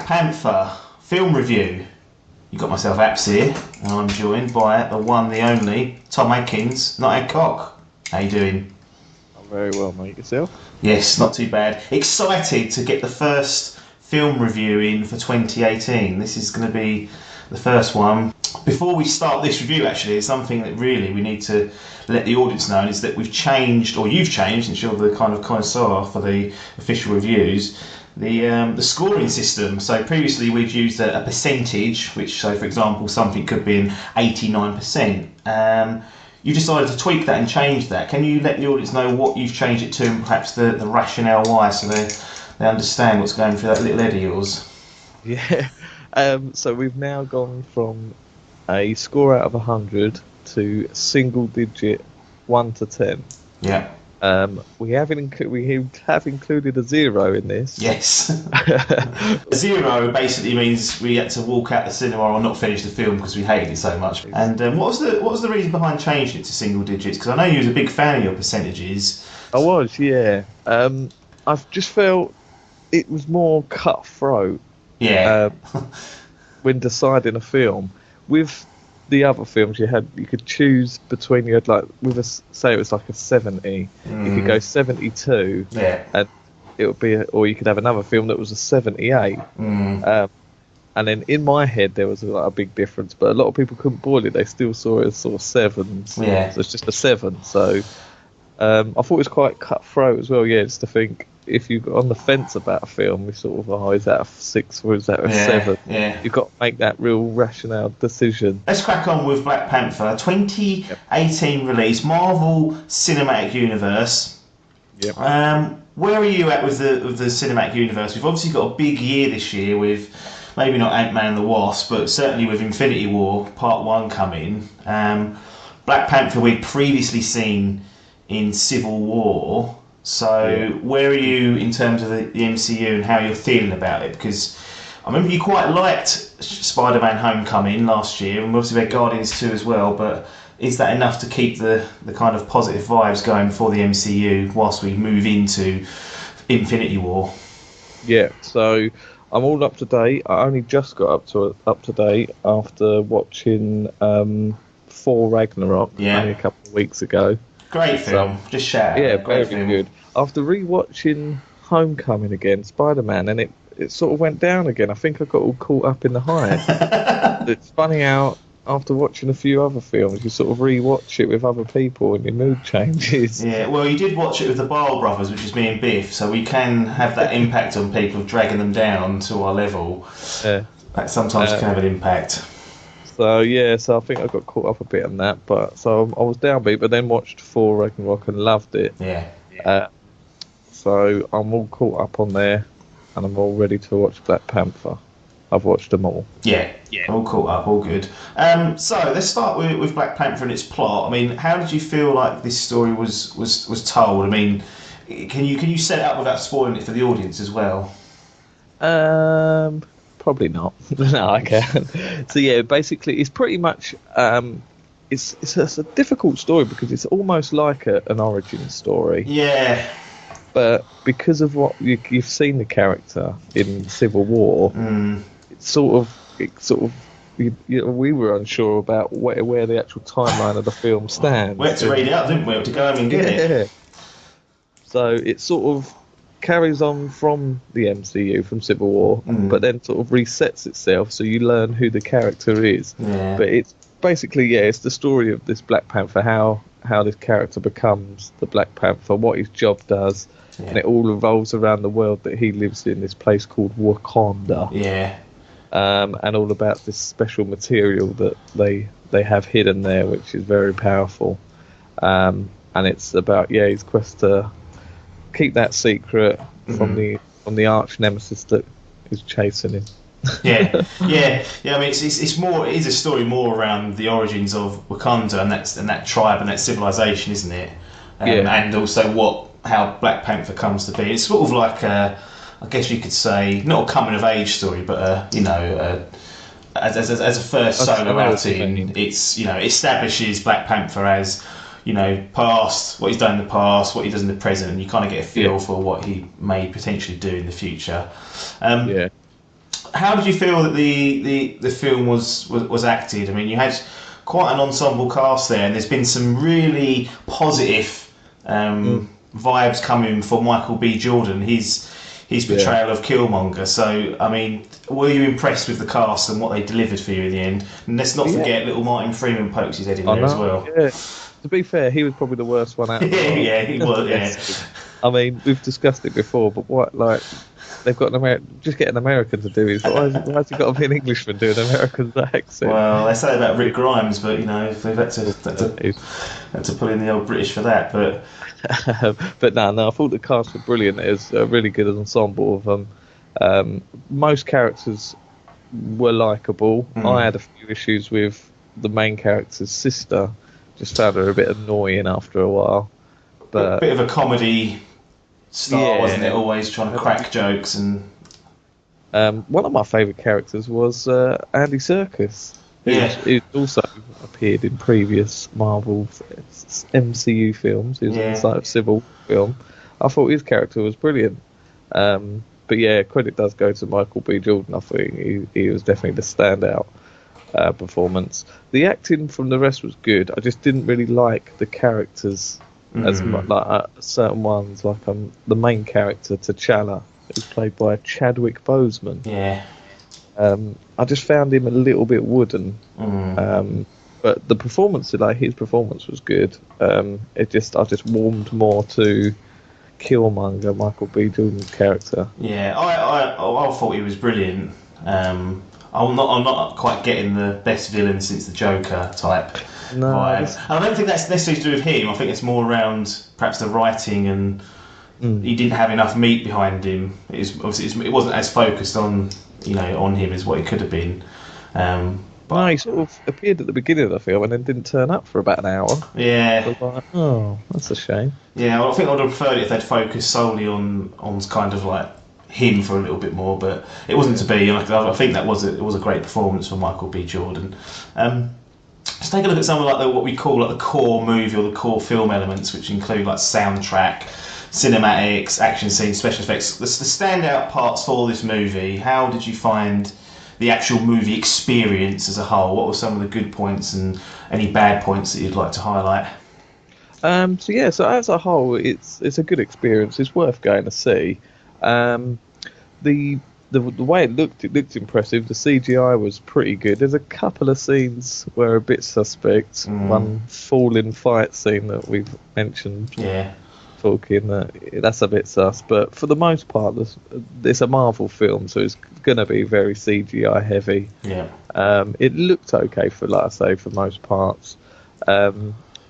Panther film review. You got myself apps here, and I'm joined by the one, the only, Tom Adkins, not Adcock. How you doing? I'm very well, mate. Yourself? Yes, not too bad. Excited to get the first film review in for 2018. This is going to be the first one. Before we start this review, actually, it's something that really we need to let the audience know, is that we've changed, or you've changed, since you're the kind of connoisseur for the official reviews, the scoring system. So previously we'd used a percentage, which, so for example, something could be an 89%. You decided to tweak that and change that. Can you let the audience know what you've changed it to, and perhaps the rationale why, so they understand what's going through that little head of yours? Yeah. So we've now gone from a score out of 100 to single digit 1 to 10. Yeah. We have included a 0 in this. Yes. 0 basically means we had to walk out the cinema or not finish the film because we hated it so much. And what was the reason behind changing it to single digits? Because I know you was a big fan of your percentages. I was, yeah. I've just felt it was more cutthroat. Yeah. When deciding a film. With the other films, you could choose between, you had like, say it was like a 70, you could go 72, and it would be, or you could have another film that was a 78. And then in my head there was a big difference, but a lot of people couldn't boil it. They still saw it as sort of 7s. Yeah. So it's just a 7. So I thought it was quite cutthroat as well. Yeah, just to think, if you're on the fence about a film, you sort of, is that a 6 or is that a 7? Yeah. You've got to make that real rational decision. Let's crack on with Black Panther, 2018 release, Marvel Cinematic Universe. Yep. Where are you at with the Cinematic Universe? We've obviously got a big year this year with, maybe not Ant-Man and the Wasp, but certainly with Infinity War Part 1 coming. Black Panther we'd previously seen in Civil War. So where are you in terms of the MCU and how you're feeling about it? Because I remember you quite liked Spider-Man Homecoming last year, and obviously we had Guardians 2 as well, but is that enough to keep the kind of positive vibes going for the MCU whilst we move into Infinity War? Yeah, so I'm all up to date. I only just got up to date after watching Thor Ragnarok only a couple of weeks ago. Great film, just shout out. Yeah, great very film. good. After rewatching Homecoming again, Spider-Man, and it sort of went down again. I think I got all caught up in the hype. It's funny how after watching a few other films, you sort of rewatch it with other people and your mood changes. Yeah, well, you did watch it with the Bale brothers, which is me and Biff, so we can have that impact on people of dragging them down to our level. Yeah. That sometimes can have an impact. So yeah, so I think I got caught up a bit on that, but so I was downbeat, but then watched Thor Ragnarok and loved it. Yeah. So I'm all caught up on there, and I'm all ready to watch Black Panther. I've watched them all. Yeah. All caught up, all good. So let's start with Black Panther and its plot. I mean, how did you feel like this story was told? I mean, can you set it up without spoiling it for the audience as well? Probably not. No, I can't. So yeah, basically, it's pretty much it's a difficult story because it's almost like an origin story. Yeah. But because of what you've seen the character in Civil War, we were unsure about where the actual timeline of the film stands. We had to read it out, didn't we? To go home and get it. So it sort of carries on from the MCU, from Civil War, but then sort of resets itself, so you learn who the character is. Yeah. But it's basically, it's the story of this Black Panther, how this character becomes the Black Panther, what his job does, and it all revolves around the world that he lives in, this place called Wakanda. Yeah. And all about this special material that they have hidden there, which is very powerful. And it's about his quest to keep that secret from the arch nemesis that is chasing him. Yeah. I mean, it's more. It is a story more around the origins of Wakanda and that tribe and that civilization, isn't it? And also how Black Panther comes to be. It's sort of like I guess you could say, not a coming of age story, but as a first solo outing, it's establishes Black Panther as past, what he's done in the past, what he does in the present, and you kind of get a feel for what he may potentially do in the future. how did you feel that the film was acted? I mean, you had quite an ensemble cast there, and there's been some really positive vibes coming for Michael B. Jordan. His portrayal of Killmonger. So, I mean, were you impressed with the cast and what they delivered for you in the end? And let's not forget little Martin Freeman pokes his head in there as well. Yeah. To be fair, he was probably the worst one out of them. Yeah, he was, yeah. I mean, we've discussed it before, but what, like, they've got just get an American to do it. Why has he got to be an Englishman doing an American accent? Well, they say about Rick Grimes, but, you know, they've had to put in the old British for that, but... But no, I thought the cast were brilliant. It was a really good ensemble of them. Most characters were likeable. I had a few issues with the main character's sister. Just found her a bit annoying after a while. But a bit of a comedy style, wasn't it? Always trying to crack jokes. And one of my favourite characters was Andy Serkis. Who also appeared in previous Marvel MCU films. He was inside of Civil film. I thought his character was brilliant. But yeah, credit does go to Michael B. Jordan. I think he was definitely the standout performance. The acting from the rest was good. I just didn't really like the characters as much. Like certain ones, like the main character T'Challa, who's played by Chadwick Boseman. Yeah. I just found him a little bit wooden, but the performance, like his performance, was good. I just warmed more to Killmonger, Michael B. Jordan's character. Yeah, I thought he was brilliant. I'm not quite getting the best villain since the Joker type vibe. I don't think that's necessarily to do with him. I think it's more around perhaps the writing and he didn't have enough meat behind him. It wasn't as focused on him as what it could have been. But he sort of appeared at the beginning of the film and then didn't turn up for about an hour. Yeah. I was like, oh, that's a shame. Yeah, well, I think I would have preferred it if they'd focused solely on kind of like him for a little bit more, but it wasn't to be. I think it was a great performance for Michael B. Jordan. Let's take a look at some of like what we call like the core movie or the core film elements, which include like soundtrack, cinematics, action scenes, special effects. The standout parts for this movie. How did you find the actual movie experience as a whole? What were some of the good points and any bad points that you'd like to highlight? So as a whole, it's a good experience. It's worth going to see. The way it looked impressive. The CGI was pretty good. There's a couple of scenes where a bit suspect. One falling fight scene that we've mentioned. Yeah. Talking that's a bit sus, but for the most part, it's a Marvel film, so it's going to be very CGI heavy. Yeah. It looked okay for most parts.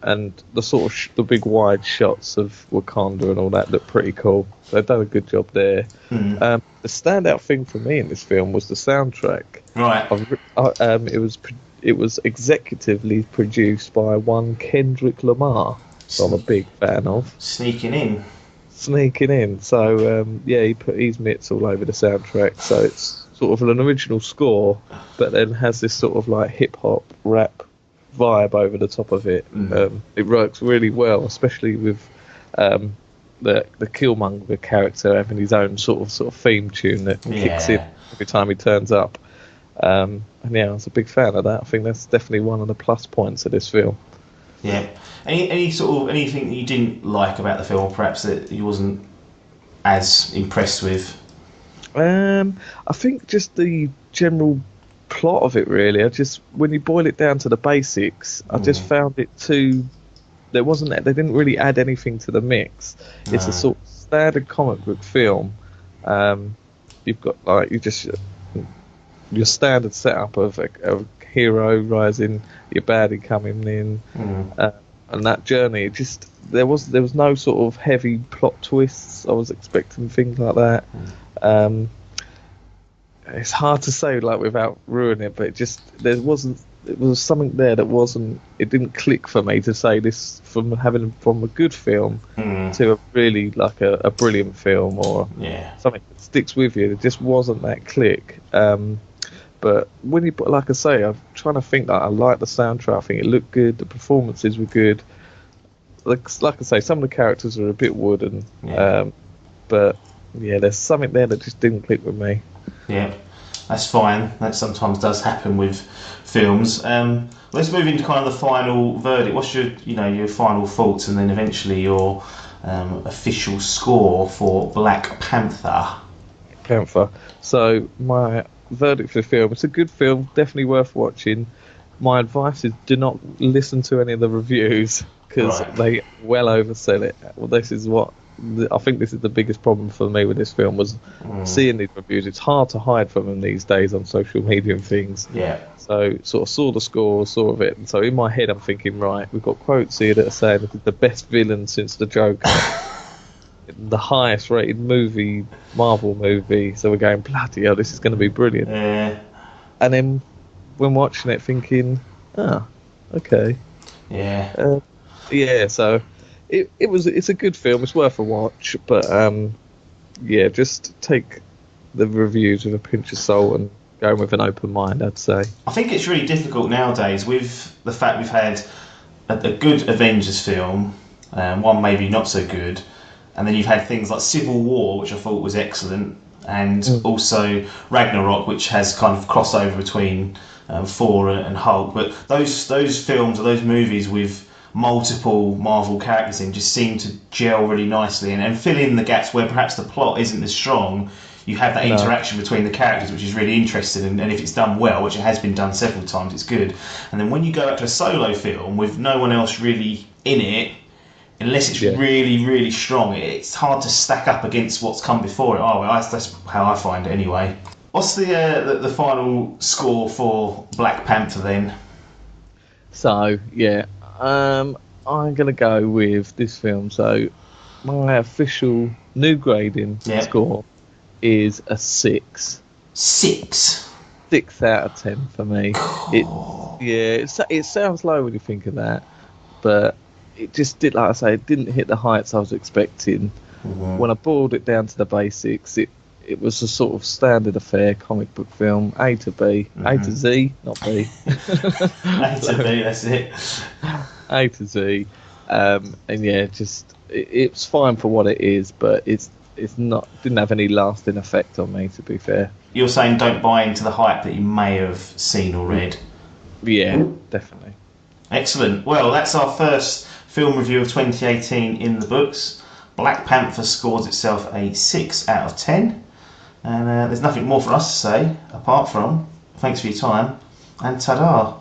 And the sort of the big wide shots of Wakanda and all that look pretty cool. They've done a good job there. The standout thing for me in this film was the soundtrack. Right. It was executively produced by one Kendrick Lamar, so I'm a big fan of. Sneaking in. So he put his mitts all over the soundtrack. So it's sort of an original score, but then has this sort of like hip hop rap vibe over the top of it. It works really well, especially with the Killmonger character having his own sort of theme tune that kicks in every time he turns up. And I was a big fan of that. I think that's definitely one of the plus points of this film. Yeah. Anything that you didn't like about the film, or perhaps that you wasn't as impressed with? I think just the general plot of it, really. When you boil it down to the basics, I just found it too. They didn't really add anything to the mix. No. It's a sort of standard comic book film. You've got your standard setup of a hero rising, your baddie coming in, and that journey. There was no sort of heavy plot twists. I was expecting things like that. It's hard to say without ruining it, but there was something there that it didn't click for me to say this from a good film to a really a brilliant film or something that sticks with you. It just wasn't that click. But when you put, like I say, I'm trying to think that I like the soundtrack. I think it looked good. The performances were good. Like I say, some of the characters are a bit wooden. But there's something there that just didn't click with me. Yeah. That's fine. That sometimes does happen with films. Let's move into kind of the final verdict. What's your final thoughts, and then eventually your official score for Black Panther? Panther. So my verdict for the film: it's a good film, definitely worth watching. My advice is do not listen to any of the reviews because they well oversell it. Well, this is what I think this is the biggest problem for me with this film was seeing these reviews. It's hard to hide from them these days on social media and things. Yeah. So sort of saw the score, saw of it, and so in my head I'm thinking, right, we've got quotes here that are saying this is the best villain since the Joker, the highest rated movie, Marvel movie. So we're going, bloody hell, this is going to be brilliant. Yeah. And then when watching it, thinking, okay. Yeah. So it's a good film. It's worth a watch, but just take the reviews with a pinch of salt and go with an open mind, I'd say. I think it's really difficult nowadays with the fact we've had a good Avengers film, one maybe not so good, and then you've had things like Civil War, which I thought was excellent, and also Ragnarok, which has kind of crossover between Thor and Hulk. But those films or those movies with multiple Marvel characters in just seem to gel really nicely and fill in the gaps where perhaps the plot isn't as strong. You have that interaction between the characters, which is really interesting, and if it's done well, which it has been done several times, it's good. And then when you go back to a solo film with no one else really in it, unless it's really, really strong, it's hard to stack up against what's come before it. That's how I find it anyway. What's the final score for Black Panther then? So, I'm going to go with this film. So, my official new grading score is a 6. 6? 6 out of 10 for me. It sounds low when you think of that, but it just did, like I say, it didn't hit the heights I was expecting. When I boiled it down to the basics, it was a sort of standard affair comic book film, A to B, A to Z, not B. A to B, that's it. A to Z, it's fine for what it is, but it's didn't have any lasting effect on me, to be fair. You're saying don't buy into the hype that you may have seen or read? Yeah, definitely. Excellent. Well, that's our first film review of 2018 in the books. Black Panther scores itself a 6 out of 10. And there's nothing more for us to say apart from thanks for your time and ta-da.